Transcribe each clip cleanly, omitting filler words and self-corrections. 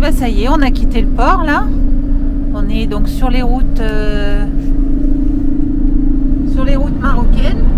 ben ça y est, on a quitté le port là. On est donc sur les routes marocaines.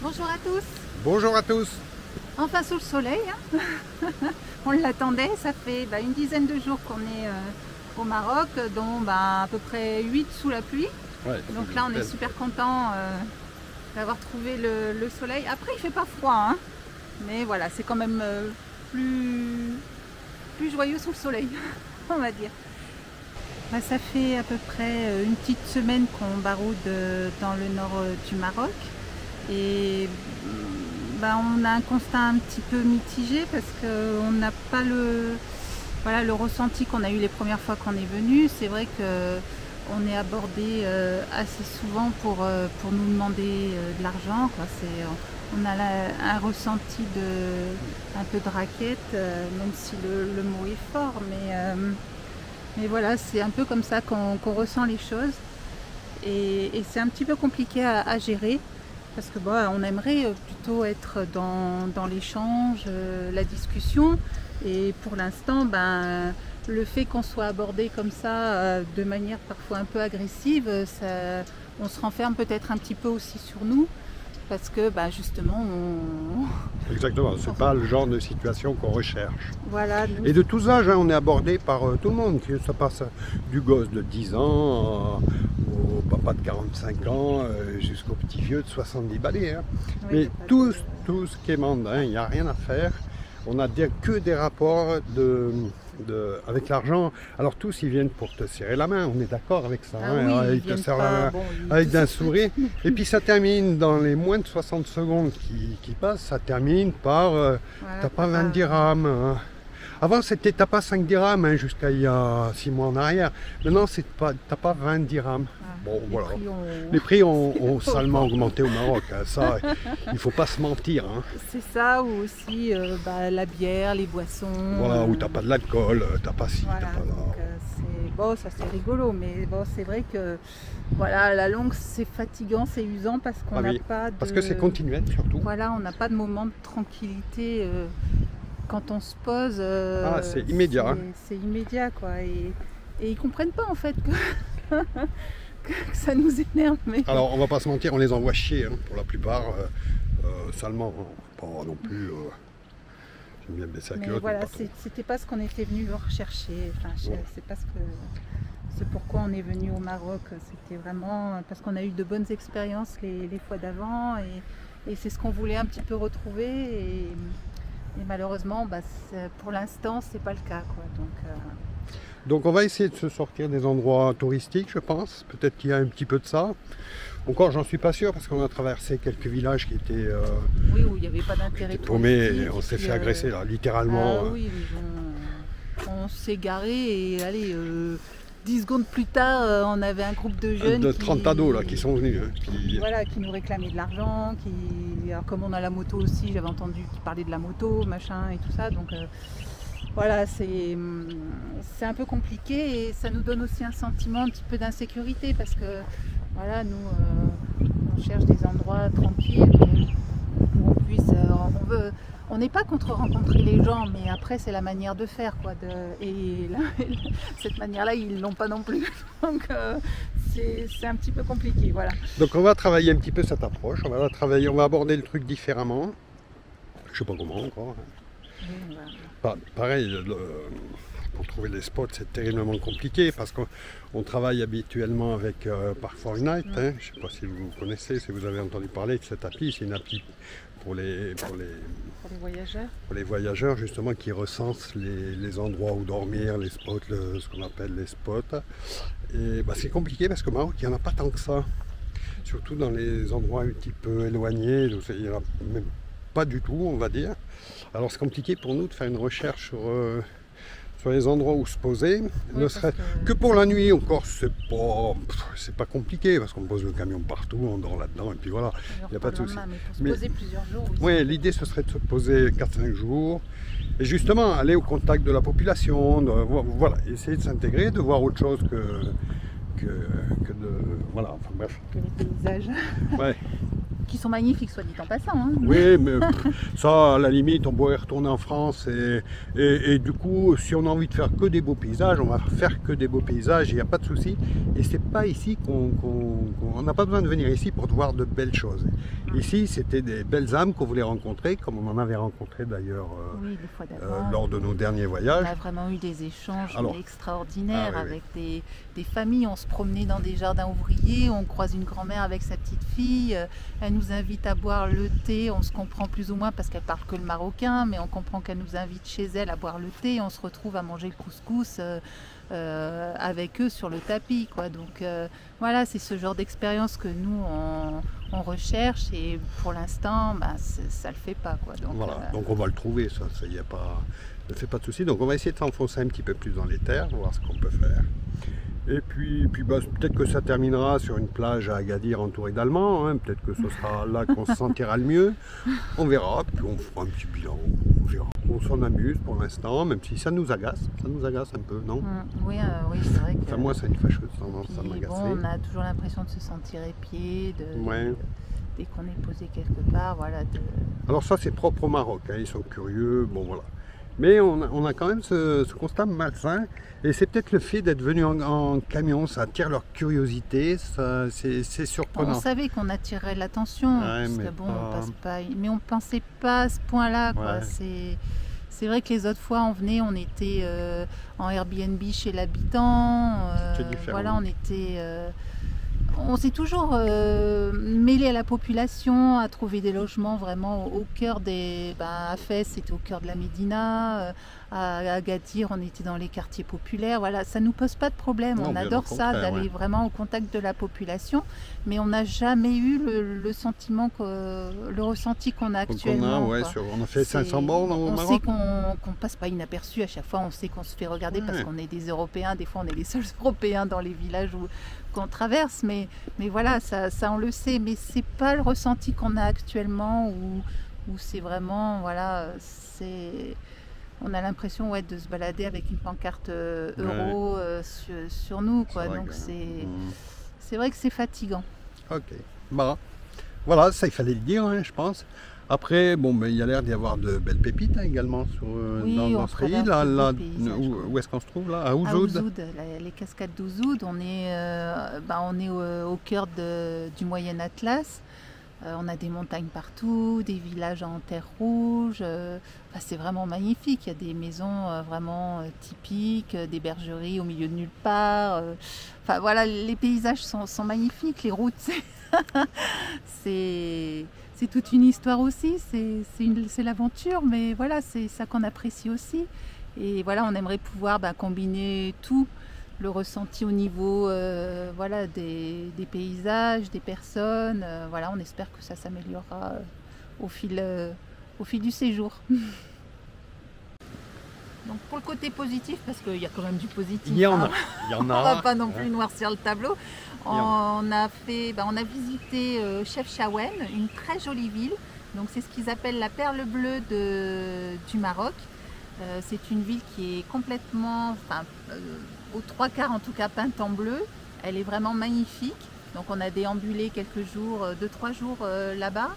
Bonjour à tous. Bonjour à tous. Enfin sous le soleil, hein. On l'attendait, ça fait une dizaine de jours qu'on est au Maroc, dont à peu près 8 sous la pluie. Ouais, donc là on est super content d'avoir trouvé le soleil. Après il fait pas froid, hein. Mais voilà, c'est quand même plus joyeux sous le soleil, on va dire. Ça fait à peu près une petite semaine qu'on baroude dans le nord du Maroc. Et on a un constat un petit peu mitigé parce qu'on n'a pas le ressenti qu'on a eu les premières fois qu'on est venu. C'est vrai qu'on est abordé assez souvent pour nous demander de l'argent. On a un ressenti un peu de raquette, même si le mot est fort. Mais voilà, c'est un peu comme ça qu'on ressent les choses. Et c'est un petit peu compliqué à gérer. Parce que on aimerait plutôt être dans l'échange, la discussion. Et pour l'instant, le fait qu'on soit abordé comme ça, de manière parfois un peu agressive, on se renferme peut-être un petit peu aussi sur nous. Parce que justement, Exactement, c'est pas le genre de situation qu'on recherche. Voilà. Et de tous âges, on est abordé par tout le monde. Ça passe du gosse de 10 ans au papa de 45 ans jusqu'au petit vieux de 70 balais. Hein. Oui, mais tous qui est mandin, il n'y a rien à faire. On n'a que des rapports avec l'argent. Alors tous ils viennent pour te serrer la main, on est d'accord avec ça. Oui, ils te serrent la main avec un sourire. Et puis ça termine dans les moins de 60 secondes qui passent, ça termine par t'as pas 20 dirhams. Hein. Avant c'était t'as pas 5 dirhams jusqu'à il y a 6 mois en arrière. Maintenant t'as pas 20 dirhams. Bon, voilà. Les prix ont salement augmenté au Maroc. Hein. Ça, il ne faut pas se mentir. Hein. C'est ça, ou aussi la bière, les boissons. Voilà, où tu n'as pas de l'alcool, tu n'as pas ci, voilà, tu n'as pas là. Ça c'est rigolo, mais c'est vrai que à la longue c'est fatigant, c'est usant parce qu'on n'a pas de... Parce que c'est continuel surtout. Voilà, on n'a pas de moment de tranquillité quand on se pose. C'est immédiat. C'est immédiat, quoi. Et ils comprennent pas en fait que... que ça nous énerve. Mais... Alors on va pas se mentir, on les envoie chier pour la plupart, salement, pas non plus. J'aime bien baisser la culotte. Voilà, c'était pas ce qu'on était venu rechercher. Enfin, c'est pourquoi on est venu au Maroc. C'était vraiment parce qu'on a eu de bonnes expériences les fois d'avant et c'est ce qu'on voulait un petit peu retrouver. Et malheureusement, pour l'instant, c'est pas le cas, quoi. Donc on va essayer de se sortir des endroits touristiques, je pense. Peut-être qu'il y a un petit peu de ça. Encore, j'en suis pas sûr parce qu'on a traversé quelques villages qui étaient oui, où il n'y avait pas d'intérêt paumés. On s'est fait agresser là, littéralement. Oui, on s'est garé et allez, 10 secondes plus tard, on avait un groupe de jeunes. De 30 ados là, qui sont venus. Hein, qui nous réclamaient de l'argent. Alors, comme on a la moto aussi, j'avais entendu qu'ils parlaient de la moto, machin et tout ça. Donc voilà, c'est un peu compliqué et ça nous donne aussi un sentiment un petit peu d'insécurité parce que voilà, nous, on cherche des endroits tranquilles où on puisse. On n'est pas contre rencontrer les gens, mais après c'est la manière de faire, quoi. Et là, cette manière-là, ils l'ont pas non plus. Donc c'est un petit peu compliqué, voilà. Donc on va travailler un petit peu cette approche. On va aborder le truc différemment. Je sais pas comment encore. Oui, voilà. Pareil, pour trouver les spots, c'est terriblement compliqué parce qu'on travaille habituellement avec Park Fortnite. Hein. Je ne sais pas si vous connaissez, si vous avez entendu parler de cette appli. C'est une appli pour les voyageurs. Pour les voyageurs, justement, qui recense les endroits où dormir, les spots, ce qu'on appelle les spots. Et c'est compliqué parce qu'au Maroc, il n'y en a pas tant que ça. Surtout dans les endroits un petit peu éloignés, il n'y en a même pas du tout, on va dire. Alors c'est compliqué pour nous de faire une recherche sur les endroits où se poser, ne serait que pour la nuit encore, c'est pas compliqué parce qu'on pose le camion partout, on dort là-dedans et puis voilà, il n'y a pas de souci. Mais pour se poser plusieurs jours aussi. Oui, l'idée ce serait de se poser 4-5 jours et justement aller au contact de la population, voilà, essayer de s'intégrer, de voir autre chose que de... Voilà, enfin bref. Que les paysages. Ouais. Qui sont magnifiques, soit dit en passant. Hein. Oui, mais ça, à la limite, on pourrait retourner en France et du coup, si on a envie de faire que des beaux paysages, on va faire que des beaux paysages, il n'y a pas de souci. Et c'est pas ici on n'a pas besoin de venir ici pour voir de belles choses. Ici, c'était des belles âmes qu'on voulait rencontrer, comme on en avait rencontré d'ailleurs lors de nos derniers voyages. On a vraiment eu des échanges extraordinaires avec des familles. On se promenait dans des jardins ouvriers, on croise une grand-mère avec sa petite fille, elle nous invite à boire le thé, on se comprend plus ou moins parce qu'elle parle que le marocain, mais on comprend qu'elle nous invite chez elle à boire le thé, on se retrouve à manger le couscous avec eux sur le tapis, quoi. Donc voilà, c'est ce genre d'expérience que nous on recherche et pour l'instant ça le fait pas, quoi. Donc, voilà, donc on va le trouver, ça y a pas, ne fait pas de souci. Donc on va essayer de s'enfoncer un petit peu plus dans les terres, voir ce qu'on peut faire. Et puis peut-être que ça terminera sur une plage à Agadir entourée d'Allemands, hein. Peut-être que ce sera là qu'on se sentira le mieux. On verra, puis on fera un petit bilan, on verra. On s'en amuse pour l'instant, même si ça nous agace un peu, non? Oui, c'est vrai que... Enfin, moi, c'est une fâcheuse tendance à m'agacer. Bon, on a toujours l'impression de se sentir épié, dès qu'on est posé quelque part, voilà. Alors ça, c'est propre au Maroc, hein. Ils sont curieux, bon voilà. Mais on a quand même ce constat malsain, et c'est peut-être le fait d'être venu en camion, ça attire leur curiosité, c'est surprenant. On savait qu'on attirerait l'attention, parce que bon, on passe pas, mais on pensait pas à ce point-là, quoi. C'est vrai que les autres fois on venait, on était en Airbnb chez l'habitant, voilà, on s'est toujours mêlé à la population, à trouver des logements vraiment au cœur à Fès, c'était au cœur de la Médina, à Agadir, on était dans les quartiers populaires. Voilà, ça ne nous pose pas de problème. On adore ça, d'aller vraiment au contact de la population, mais on n'a jamais eu le sentiment, le ressenti qu'on a actuellement. On a fait 500 bornes au Maroc. On sait qu'on passe pas inaperçu à chaque fois, on sait qu'on se fait regarder parce qu'on est des Européens. Des fois, on est les seuls Européens dans les villages qu'on traverse, mais voilà, ça on le sait, mais c'est pas le ressenti qu'on a actuellement où c'est vraiment, voilà, on a l'impression de se balader avec une pancarte euro sur nous, quoi. Donc c'est vrai que c'est fatigant. Ok, voilà, ça il fallait le dire, hein, je pense. Après, il y a l'air d'y avoir de belles pépites également dans ce pays. Là, où est-ce qu'on se trouve là? À Ouzoud. Les cascades d'Ouzoud. On est au cœur du Moyen Atlas. On a des montagnes partout, des villages en terre rouge. C'est vraiment magnifique. Il y a des maisons vraiment typiques, des bergeries au milieu de nulle part. Voilà, les paysages sont magnifiques. Les routes, c'est toute une histoire aussi, c'est l'aventure, mais voilà, c'est ça qu'on apprécie aussi. Et voilà, on aimerait pouvoir combiner tout, le ressenti au niveau des paysages, des personnes. Voilà, on espère que ça s'améliorera au fil du séjour. Donc pour le côté positif, parce qu'il y a quand même du positif. Il y en a. On va pas non plus noircir le tableau. On a visité Chefchaouen, une très jolie ville. Donc c'est ce qu'ils appellent la perle bleue du Maroc. C'est une ville qui est complètement, aux 3/4 en tout cas, peinte en bleu. Elle est vraiment magnifique. Donc on a déambulé quelques jours, 2-3 jours là-bas.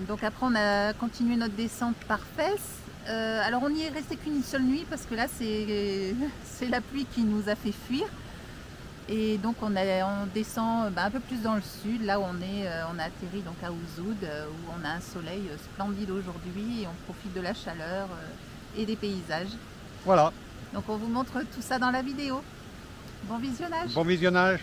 Donc après on a continué notre descente par Fès. Alors on n'y est resté qu'une seule nuit parce que là c'est la pluie qui nous a fait fuir. Et donc on descend un peu plus dans le sud, là où on a atterri donc à Ouzoud, où on a un soleil splendide aujourd'hui et on profite de la chaleur et des paysages. Voilà. Donc on vous montre tout ça dans la vidéo. Bon visionnage. Bon visionnage.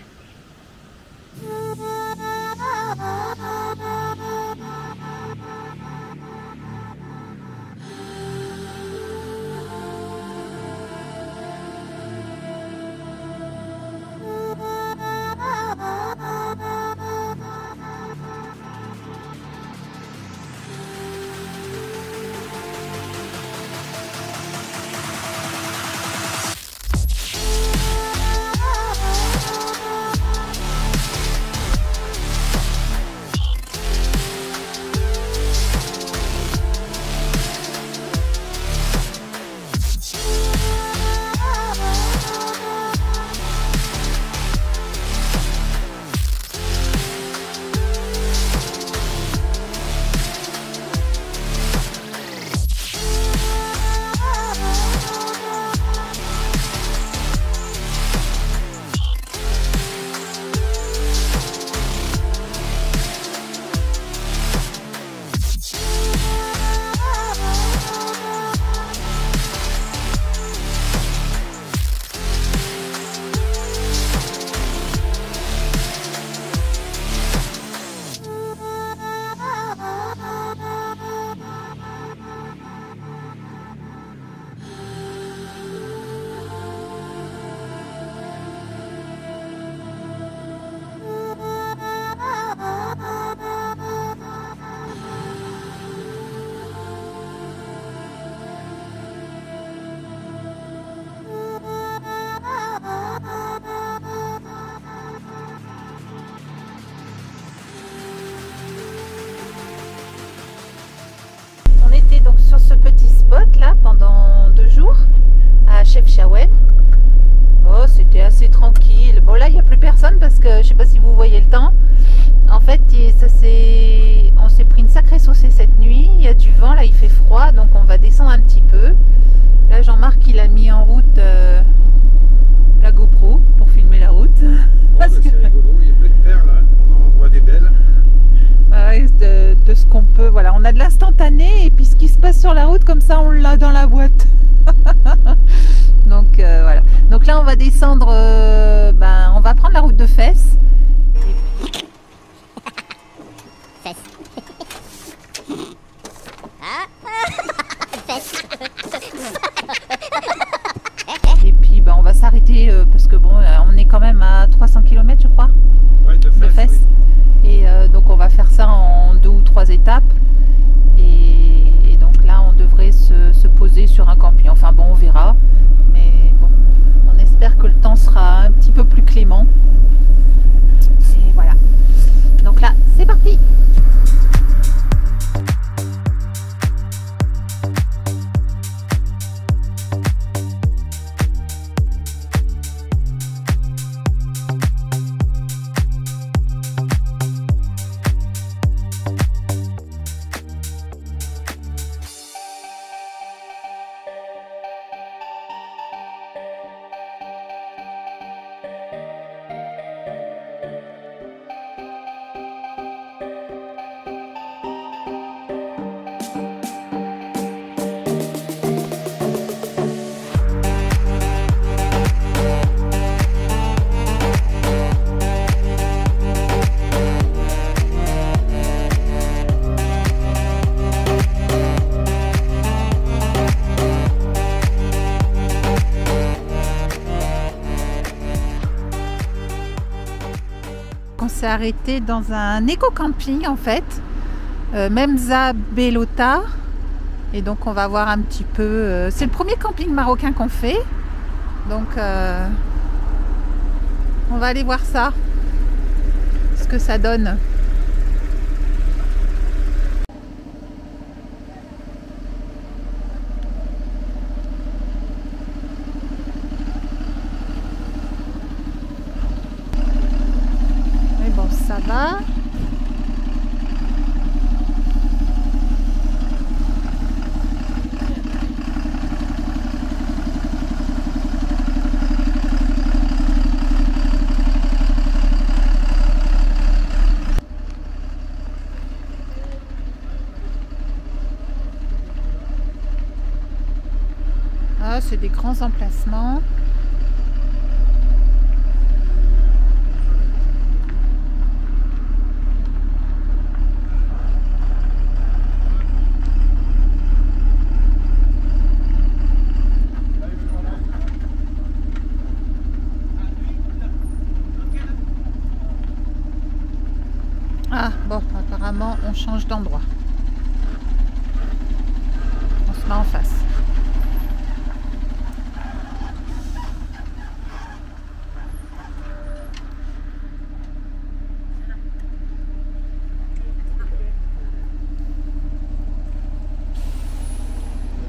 Donc sur ce petit spot là pendant 2 jours à Chefchaouen. Oh, c'était assez tranquille. Bon là il n'y a plus personne parce que je sais pas si vous voyez le temps. En fait on s'est pris une sacrée saucée cette nuit. Il y a du vent, là il fait froid donc on va descendre un petit peu. Là Jean-Marc il a mis en route la GoPro pour filmer la route. Oh, c'est rigolo, il y a plein de perles, hein. On en voit des belles. De ce qu'on peut, voilà, on a de l'instantané et puis ce qui se passe sur la route comme ça on l'a dans la boîte. Donc voilà, donc là on va descendre, on va prendre la route de Fès. Fès. Fès. Et puis on va s'arrêter parce que bon on est quand même à 300 km je crois, Ouais, de Fès. Oui. Et donc on va faire ça en 2 ou 3 étapes et donc là on devrait se poser sur un camping, enfin bon on verra, mais bon on espère que le temps sera un petit peu plus clément et voilà, donc là c'est parti. On s'est arrêté dans un éco-camping en fait, Memza Belota, Et donc on va voir un petit peu, c'est le premier camping marocain qu'on fait, donc on va aller voir ça, ce que ça donne. Mais bon, ça va. Ah, c'est des grands emplacements. Ah, bon, apparemment, on change d'endroit. On se met en face.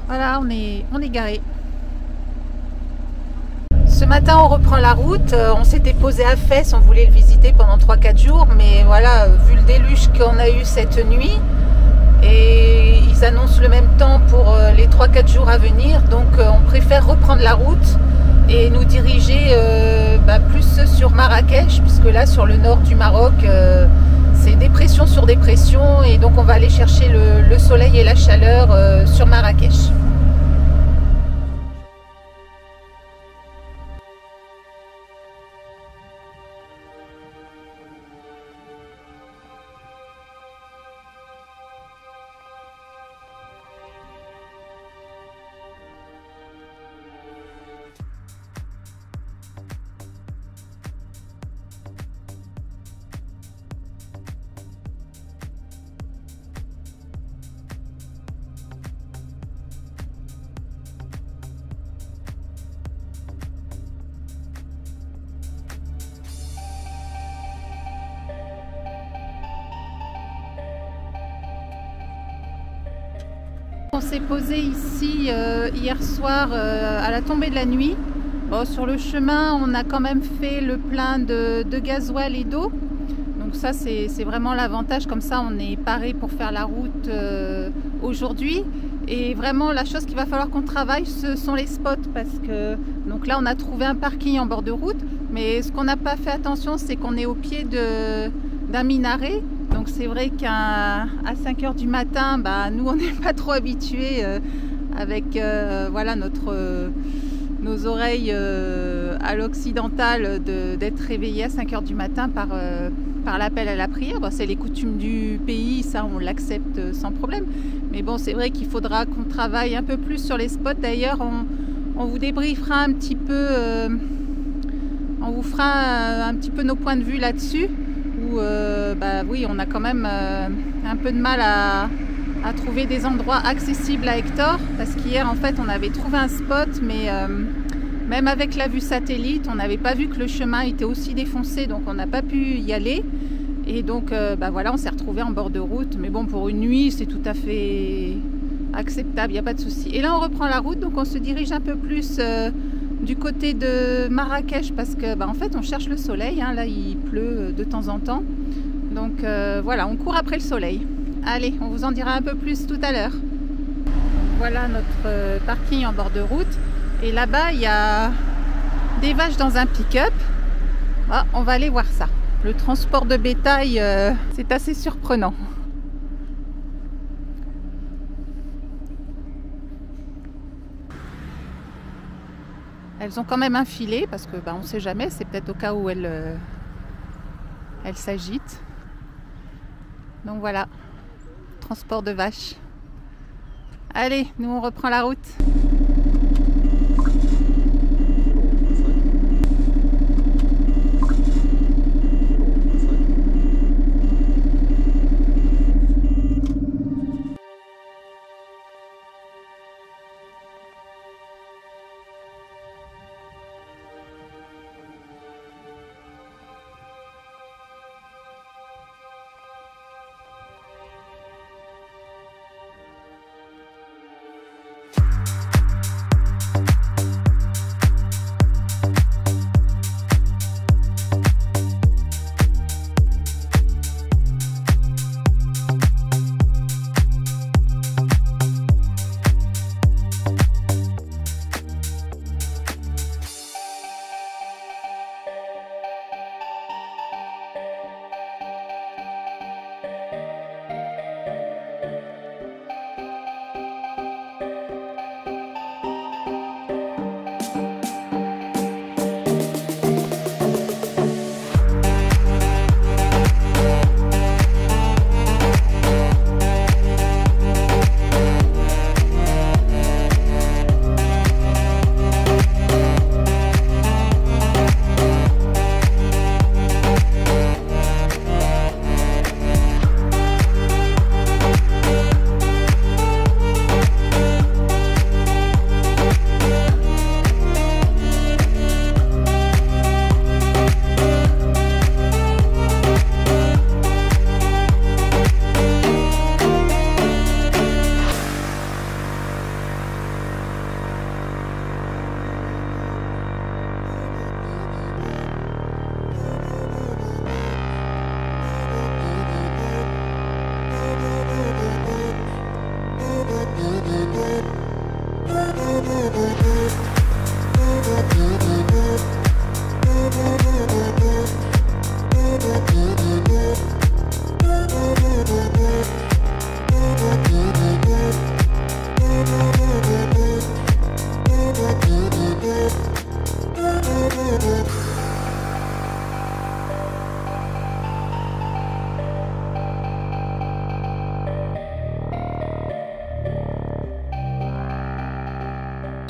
Voilà, on est garé. Ce matin, on reprend la route. On s'était posé à Fès, on voulait le visiter pendant 3-4 jours, mais voilà, vu le déluge qu'on a eu cette nuit, et ils annoncent le même temps pour les 3-4 jours à venir, donc on préfère reprendre la route et nous diriger plus sur Marrakech, puisque là, sur le nord du Maroc, c'est dépression sur dépression, et donc on va aller chercher le soleil et la chaleur sur Marrakech. On s'est posé ici hier soir à la tombée de la nuit. Bon, sur le chemin, on a quand même fait le plein de gasoil et d'eau. Donc ça, c'est vraiment l'avantage. Comme ça, on est paré pour faire la route aujourd'hui. Et vraiment, la chose qu'il va falloir qu'on travaille, ce sont les spots. Parce que donc là, on a trouvé un parking en bord de route. Mais ce qu'on n'a pas fait attention, c'est qu'on est au pied d'un minaret. Donc c'est vrai qu'à 5 h du matin, nous on n'est pas trop habitués avec voilà, nos oreilles à l'occidental d'être réveillés à 5 h du matin par l'appel à la prière. Bon, c'est les coutumes du pays, ça on l'accepte sans problème. Mais bon, c'est vrai qu'il faudra qu'on travaille un peu plus sur les spots. D'ailleurs, on vous débriefera un petit peu, on vous fera un petit peu nos points de vue là-dessus. Oui, on a quand même un peu de mal à trouver des endroits accessibles à Hector, parce qu'hier en fait on avait trouvé un spot, mais même avec la vue satellite on n'avait pas vu que le chemin était aussi défoncé, donc on n'a pas pu y aller, et donc voilà, on s'est retrouvé en bord de route, mais bon, pour une nuit c'est tout à fait acceptable, il n'y a pas de souci. Et là on reprend la route, donc on se dirige un peu plus du côté de Marrakech, parce que en fait on cherche le soleil, hein. Là il pleut de temps en temps, donc voilà, on court après le soleil. Allez, on vous en dira un peu plus tout à l'heure. Voilà notre parking en bord de route, et là-bas il y a des vaches dans un pick-up. On va aller voir ça. Le transport de bétail, c'est assez surprenant. Elles ont quand même un filet, parce que on ne sait jamais, c'est peut-être au cas où elles s'agitent. Donc voilà, transport de vaches. Allez, nous on reprend la route.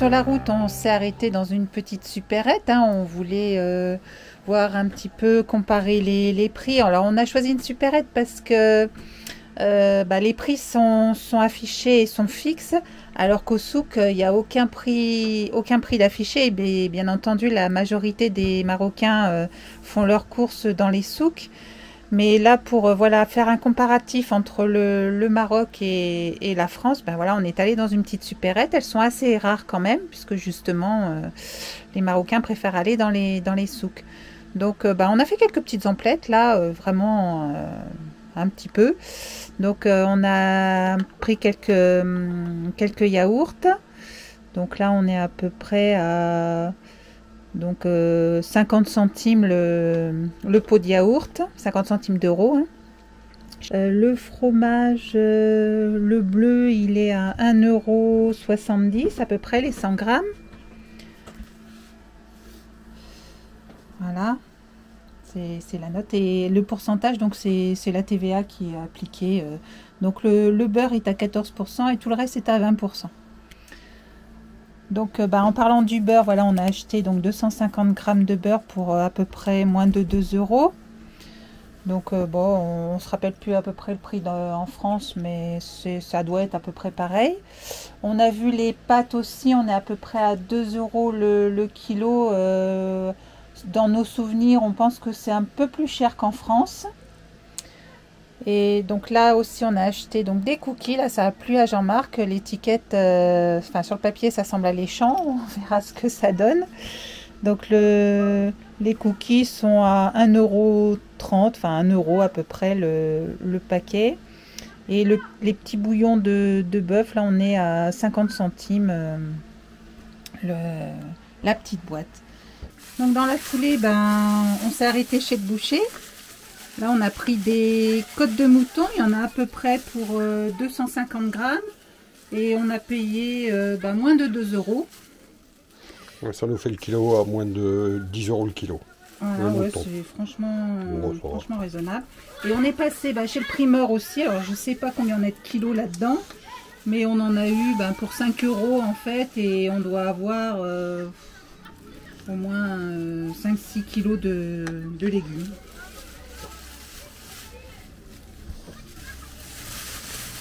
Sur la route, on s'est arrêté dans une petite supérette. Hein. On voulait voir un petit peu, comparer les prix. Alors, on a choisi une supérette parce que les prix sont affichés et sont fixes, alors qu'au souk, il n'y a aucun prix d'affiché. Et bien entendu, la majorité des Marocains font leurs courses dans les souks. Mais là, pour faire un comparatif entre le Maroc et la France, on est allé dans une petite supérette. Elles sont assez rares quand même, puisque justement, les Marocains préfèrent aller dans les souks. Donc, on a fait quelques petites emplettes, là, vraiment un petit peu. Donc, on a pris quelques yaourts. Donc là, on est à peu près à 50 centimes le pot de yaourt, 50 centimes d'euros. Hein. Le fromage, le bleu, il est à 1,70 € à peu près, les 100 grammes. Voilà, c'est la note. Et le pourcentage, donc c'est la TVA qui est appliquée. Donc le beurre est à 14% et tout le reste est à 20%. Donc, en parlant du beurre, voilà, on a acheté donc 250 grammes de beurre pour à peu près moins de 2 €. Donc, on ne se rappelle plus à peu près le prix en France, mais ça doit être à peu près pareil. On a vu les pâtes aussi, on est à peu près à 2 € le kilo. Dans nos souvenirs, on pense que c'est un peu plus cher qu'en France. Et donc là aussi on a acheté donc des cookies, là ça a plu à Jean-Marc, l'étiquette, sur le papier ça semble alléchant, on verra ce que ça donne. Donc les cookies sont à 1,30 €, enfin 1 € à peu près le paquet. Et les petits bouillons de bœuf, là on est à 50 centimes la petite boîte. Donc dans la foulée, on s'est arrêté chez le boucher. Là, on a pris des côtes de mouton. Il y en a à peu près pour 250 grammes. Et on a payé moins de 2 €. Ça nous fait le kilo à moins de 10 € le kilo. Voilà, ouais, c'est franchement raisonnable. Et on est passé chez le primeur aussi. Alors, je ne sais pas combien on a de kilos là-dedans. Mais on en a eu pour 5 € en fait. Et on doit avoir au moins 5-6 kilos de légumes.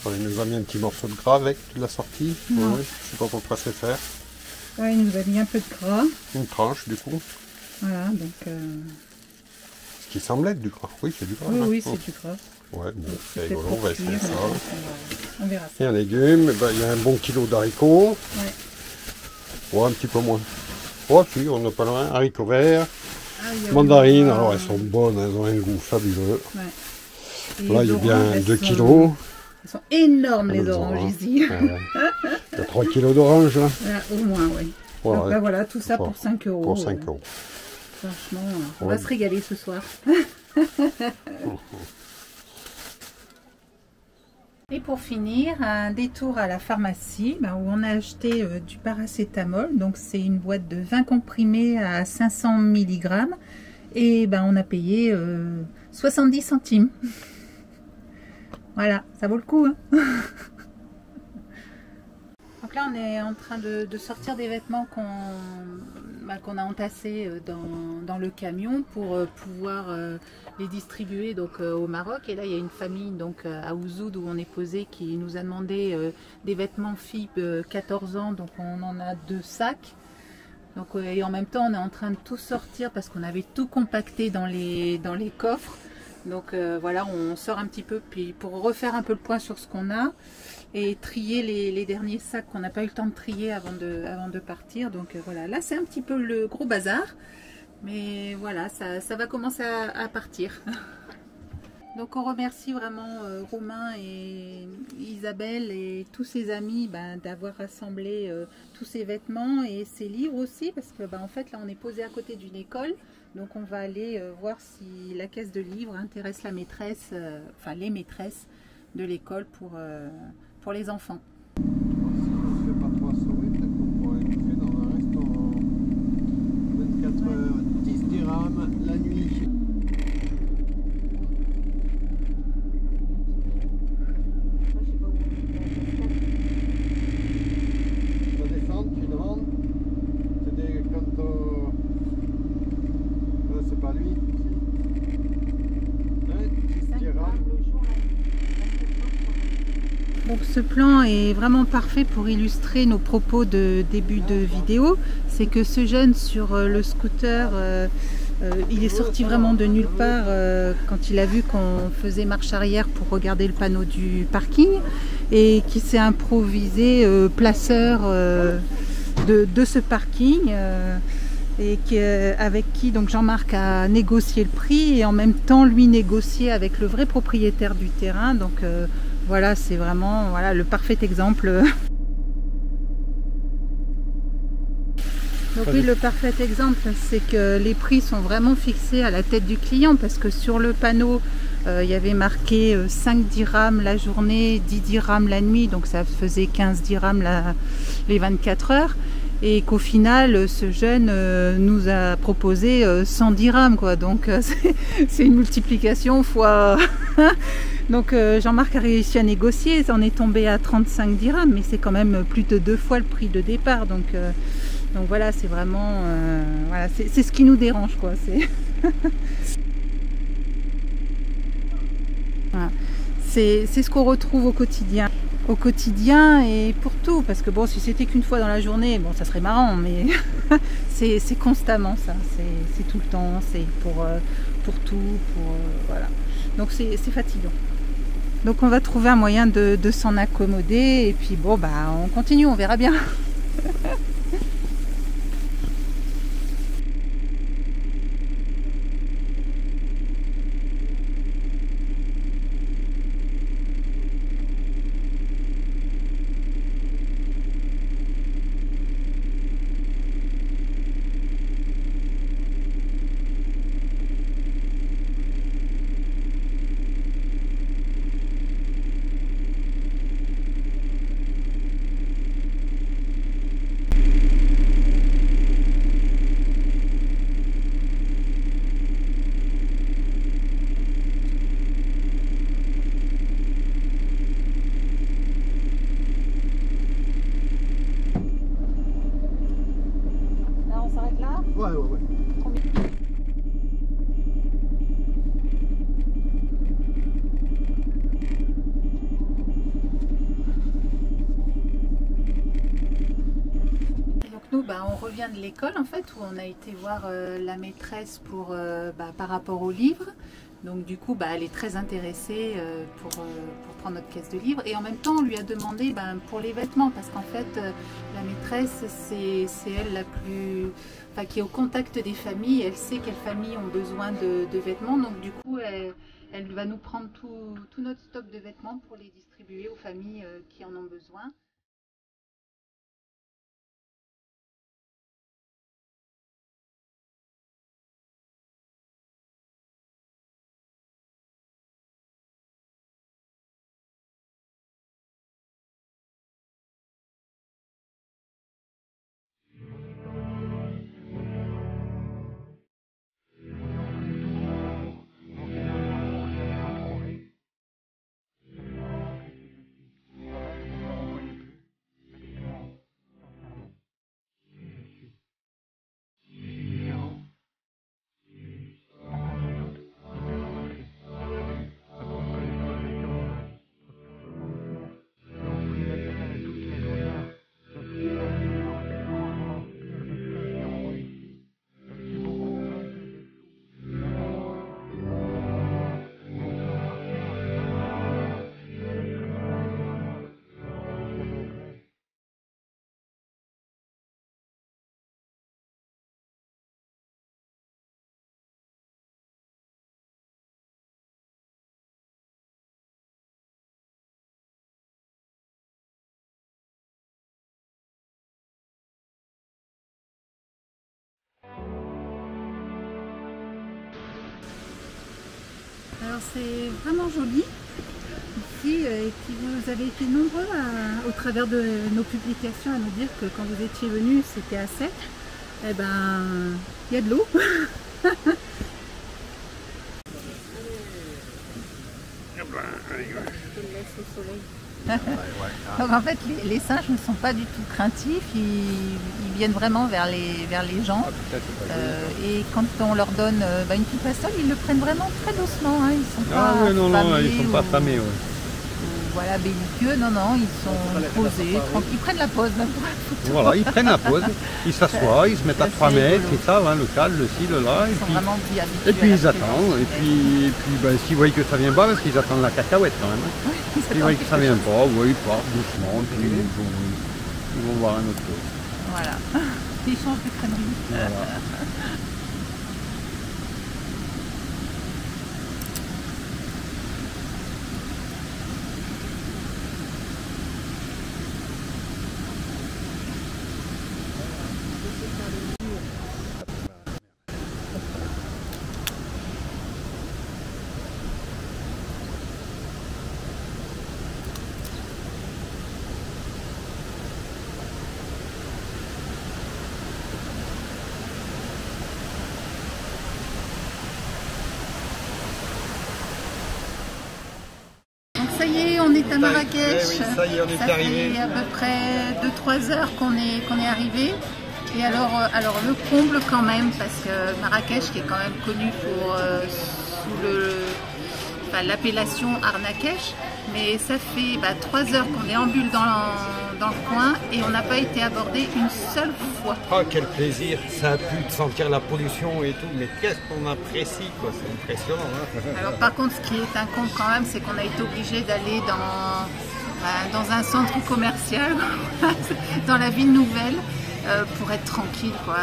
Il nous a mis un petit morceau de gras avec de la sortie. Ouais, je ne sais pas pourquoi c'est faire. Ouais, il nous a mis un peu de gras. Une tranche du coup. Voilà, donc... Ce qui semble être du gras. Oui, c'est du gras. Oui, oui, c'est du gras. Ouais, bon, c'est rigolo, on va essayer ça. On verra ça. Et un légume, il y a un bon kilo d'haricots. Ouais. Ouais, un petit peu moins. Oh si, on n'a pas loin. Haricots verts. Mandarines, alors elles sont bonnes, elles ont un goût fabuleux. Ouais. Là, il y a bien 2 kilos. Elles sont énormes les oranges ici. Il y a 3 kilos d'oranges là. Au moins, oui. Voilà, donc, voilà, tout ça pour 5 €. Pour 5 €. Franchement, on va se régaler ce soir. Et pour finir, un détour à la pharmacie où on a acheté du paracétamol. Donc c'est une boîte de 20 comprimés à 500 mg. Et on a payé 70 centimes. Voilà, ça vaut le coup. Hein. Donc là, on est en train de sortir des vêtements qu'on a entassés dans le camion pour pouvoir les distribuer au Maroc. Et là, il y a une famille à Ouzoud où on est posé qui nous a demandé des vêtements filles 14 ans. Donc on en a 2 sacs. Donc, et en même temps, on est en train de tout sortir parce qu'on avait tout compacté dans les coffres. Donc voilà, on sort un petit peu puis pour refaire un peu le point sur ce qu'on a et trier les derniers sacs qu'on n'a pas eu le temps de trier avant de partir. Donc voilà, là c'est un petit peu le gros bazar, mais voilà, ça va commencer à partir. Donc on remercie vraiment Romain et Isabelle et tous ses amis d'avoir rassemblé tous ces vêtements et ces livres aussi, parce que en fait là on est posé à côté d'une école. Donc on va aller voir si la caisse de livres intéresse la maîtresse, enfin les maîtresses de l'école pour les enfants. Si on ne fait pas trop sauver, peut-être qu'on pourrait bouffer dans un restaurant. 24 heures, 10 dirhams la nuit. Ça descend, tu demandes. Donc ce plan est vraiment parfait pour illustrer nos propos de début de vidéo. C'est que ce jeune sur le scooter, il est sorti vraiment de nulle part quand il a vu qu'on faisait marche arrière pour regarder le panneau du parking et qui s'est improvisé placeur de ce parking et avec qui donc Jean-Marc a négocié le prix et en même temps lui négocié avec le vrai propriétaire du terrain. Donc voilà, c'est vraiment le parfait exemple. Donc oui, le parfait exemple, c'est que les prix sont vraiment fixés à la tête du client parce que sur le panneau, il y avait marqué 5 dirhams la journée, 10 dirhams la nuit, donc ça faisait 15 dirhams les 24 heures. Et qu'au final, ce jeune nous a proposé 100 dirhams, quoi. Donc c'est une multiplication fois... Donc Jean-Marc a réussi à négocier, on est tombé à 35 dirhams, mais c'est quand même plus de 2 fois le prix de départ. Donc voilà, c'est vraiment... voilà, c'est ce qui nous dérange, quoi. Voilà. C'est ce qu'on retrouve au quotidien. Au quotidien et pour tout, parce que bon, si c'était qu'une fois dans la journée, bon, ça serait marrant, mais c'est constamment ça, c'est tout le temps, c'est pour tout, voilà. Donc c'est fatigant. Donc on va trouver un moyen de s'en accommoder et puis bon, bah on continue, on verra bien. Ouais. Donc nous, on revient de l'école en fait, où on a été voir la maîtresse pour, par rapport au livre. Donc du coup, elle est très intéressée pour prendre notre caisse de livres. Et en même temps, on lui a demandé pour les vêtements, parce qu'en fait, la maîtresse, c'est elle la plus... Enfin, qui est au contact des familles. Elle sait quelles familles ont besoin de vêtements. Donc du coup, elle va nous prendre tout notre stock de vêtements pour les distribuer aux familles qui en ont besoin. Alors c'est vraiment joli ici et puis vous avez été nombreux au travers de nos publications à nous dire que quand vous étiez venus c'était à sec. Eh ben, il y a de l'eau. Je te laisse au soleil. Donc en fait les singes ne sont pas du tout craintifs, ils viennent vraiment vers les gens et quand on leur donne une petite bastole, ils le prennent vraiment très doucement, hein. Ils sont pas non, ils sont pas affamés. Ouais. voilà, belliqueux. Non, non, ils sont posés, tranquilles. Ils prennent la pause même pour la photo. Voilà, ils prennent la pause, ils s'assoient, ils se mettent à 3 mètres, et ça, hein, le cal, le ci, le là. Et puis ils attendent. Et puis ben, s'ils voient que ça vient pas, parce qu'ils attendent la cacahuète quand même. Oui, S'ils voient que ça vient pas, oui, ils partent doucement, puis ils vont voir un autre chose. Voilà, ils changent de crânerie. Voilà. Ça y est, on est à Marrakech. Oui, ça y est, on est arrivé. Ça fait à peu près 2-3 heures qu'on est arrivé. Et alors le comble quand même, parce que Marrakech qui est quand même connu pour sous l'appellation Arnakech, mais ça fait 3 heures qu'on déambule dans le coin et on n'a pas été abordé une seule fois. Oh, quel plaisir, ça a pu de sentir la pollution et tout, mais qu'est-ce qu'on apprécie, quoi, c'est impressionnant. Hein. Alors par contre, ce qui est un comble quand même, c'est qu'on a été obligé d'aller dans un centre commercial, dans la ville nouvelle, pour être tranquille, quoi.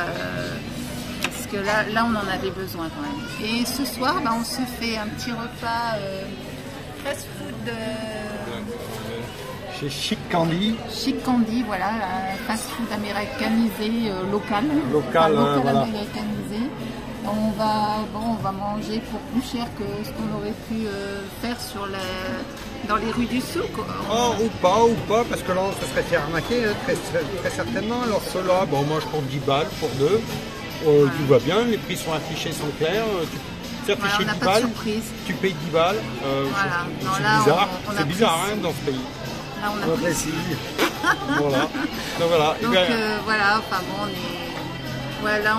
Parce que là, on en avait besoin quand même. Et ce soir, on se fait un petit repas fast-food. Chez Chic Candy. Chic Candy, voilà, un fast-food américanisé local. Local, voilà. Américanisé. On va manger pour plus cher que ce qu'on aurait pu faire dans les rues du souk. Oh, ou pas, parce que là, on se serait fait arnaquer, hein, très certainement. Alors ceux-là, bon, moi je compte 10 balles pour deux. Tu vois bien, les prix sont affichés, sont clairs. Tu affiché 10 balles, tu payes 10 balles. C'est bizarre, c'est bizarre hein, dans ce pays. Là, on apprécie. Voilà. Donc voilà. Donc voilà, enfin bon, voilà,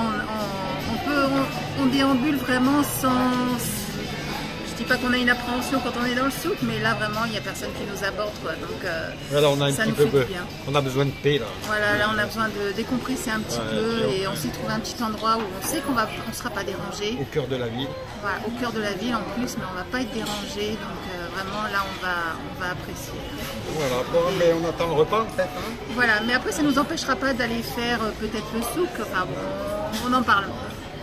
on déambule vraiment sans. Je dis pas qu'on a une appréhension quand on est dans le souk, mais là vraiment il n'y a personne qui nous aborde, quoi. Donc voilà, on a ça un nous petit peu, fait bien. On a besoin de paix là. Voilà, là on a besoin de décompresser un petit peu et on s'est trouvé un petit endroit où on sait qu'on ne sera pas dérangé. Au cœur de la ville. Voilà, au cœur de la ville en plus, mais on va pas être dérangé, donc vraiment là on va apprécier. Voilà, bon, mais on attend le repas en fait. Hein. Voilà, mais après ça nous empêchera pas d'aller faire peut-être le souk, enfin bon, on en parle.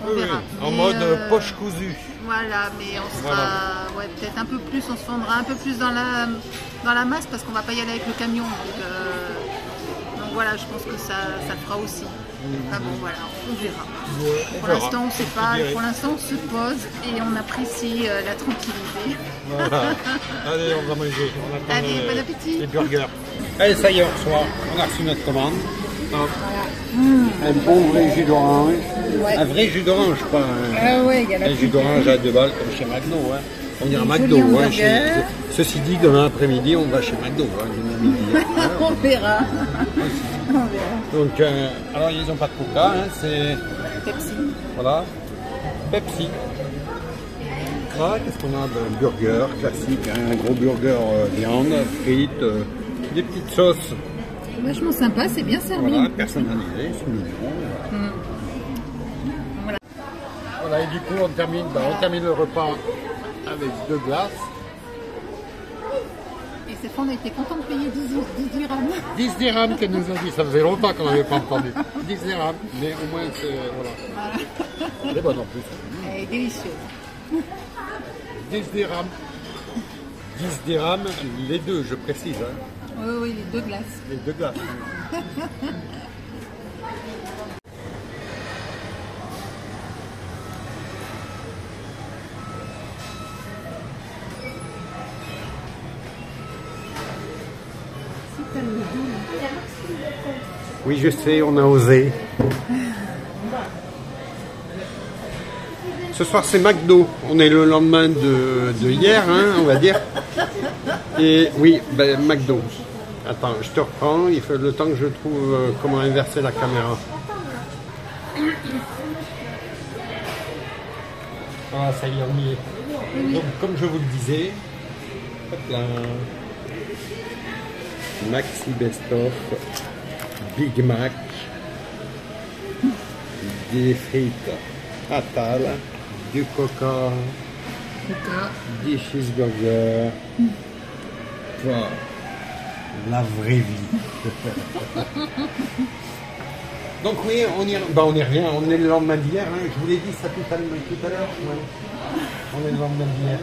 On verra. En mode poche cousue. Voilà, mais on sera peut-être un peu plus, on se fondra un peu plus dans la masse parce qu'on va pas y aller avec le camion. Donc voilà, je pense que ça le fera aussi. Ah bon, voilà, on verra. Ouais, pour l'instant, on ne sait pas. Pour l'instant, on se pose et on apprécie la tranquillité. Voilà. Allez, on va manger. On attend bon appétit. Les burgers. Allez, ça y est, on reçoit. On a reçu notre commande. Un bon vrai jus d'orange. Ouais. Un vrai jus d'orange, pas un jus d'orange à 2 balles comme chez McDo. Hein. On ira à McDo. Hein, ceci dit, demain après-midi, on va chez McDo. Hein, midi, hein. On verra. Donc, alors ils n'ont pas de coca, hein, c'est Pepsi. Voilà, Pepsi. Voilà, qu'est-ce qu'on a de burger classique, hein, un gros burger viande, frites, des petites sauces. Vachement sympa, c'est bien servi. Voilà, personnalisé, c'est mignon. Voilà, et du coup on termine le repas avec 2 glaces. Et cette fois on a été content de payer 10 dirhams. 10 dirhams qu'elle nous a dit, ça faisait longtemps qu'on n'avait pas entendu. 10 dirhams, mais au moins c'est. Voilà. Elle est bonne en plus. Elle est délicieuse. 10 dirhams. 10 dirhams, les deux, je précise. Hein. Oui, les 2 glaces. Les 2 glaces. Oui, je sais, on a osé. Ce soir, c'est McDo. On est le lendemain de hier, hein, on va dire. Et oui, McDo. Attends, je te reprends. Il faut le temps que je trouve comment inverser la caméra. Ah, ça y est, on y est. Donc, comme je vous le disais, hop là. Maxi Best of, Big Mac, des frites à table, du coca, des cheeseburgers. Wow. La vraie vie. Donc oui, on y revient, on est le lendemain d'hier, hein. Je vous l'ai dit ça tout à l'heure. Ouais. On est le lendemain d'hier.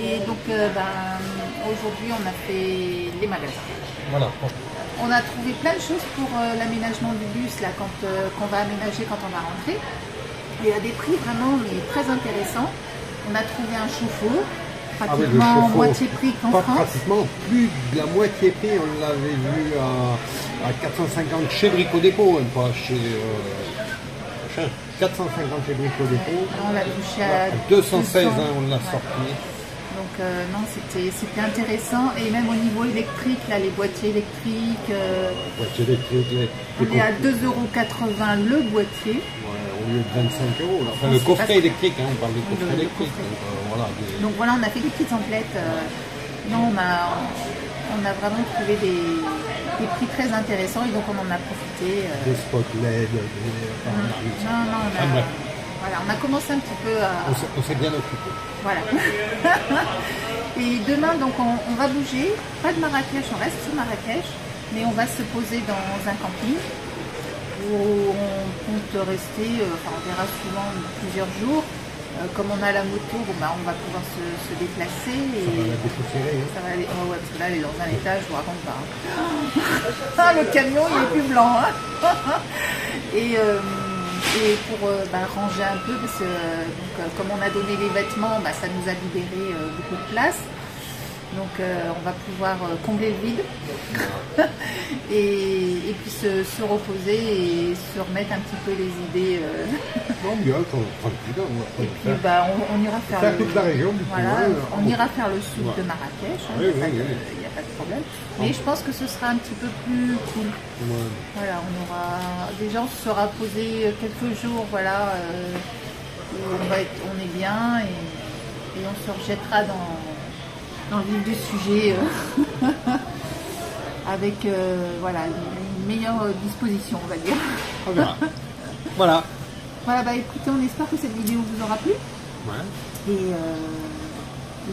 Et donc aujourd'hui on a fait les magasins. Voilà. On a trouvé plein de choses pour l'aménagement du bus là qu'on va aménager quand on va rentrer. Et à des prix vraiment mais très intéressants. On a trouvé un chauffe-eau, pratiquement moitié prix qu'en France. Pratiquement plus de la moitié prix, on l'avait vu à 450 chez Brico Dépôt, hein, pas chez 450 chez Brico Dépôt. On l'a touché à 216, 200, hein, on l'a ouais. sorti. Donc non, c'était intéressant. Et même au niveau électrique, là, les boîtiers électriques, on est à 2,80 € le boîtier. Ouais, au lieu de 25 €. Enfin, le coffret électrique, hein, on parle de coffret électrique. Donc, voilà, on a fait des petites emplettes. Non, on a vraiment trouvé des prix très intéressants et donc on en a profité. Des spots LED. Voilà, on a commencé un petit peu à... On s'est bien occupé. Voilà. Et demain, donc, on va bouger. Pas de Marrakech, on reste sur Marrakech. Mais on va se poser dans un camping où on compte rester, on verra souvent plusieurs jours. Comme on a la moto, on va pouvoir se déplacer. Et ça va la dépoussiérer. Hein. Ça va aller... ouais, parce que là, elle est dans un étage, je vous raconte pas. Ah, le camion, il est plus blanc. Hein. Et pour ranger un peu, parce que comme on a donné les vêtements, ça nous a libéré beaucoup de place. Donc on va pouvoir combler le vide et puis se reposer et se remettre un petit peu les idées. Non, bien, tranquille. Et puis on ira faire toute la région. Voilà, on ira faire le sud de Marrakech, il n'y a pas de problème. Mais je pense que ce sera un petit peu plus cool. Ouais. Voilà, on se sera posé quelques jours, voilà, où on est bien et on se rejettera dans le vif du sujet avec une meilleure disposition, on va dire. On verra. Voilà. Voilà, écoutez, on espère que cette vidéo vous aura plu. Ouais. Et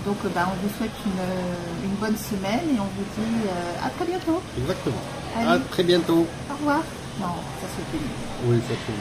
donc, on vous souhaite une bonne semaine et on vous dit à très bientôt. Exactement. Allez. À très bientôt. Au revoir. Non, ça se fait. Oui, ça se fait.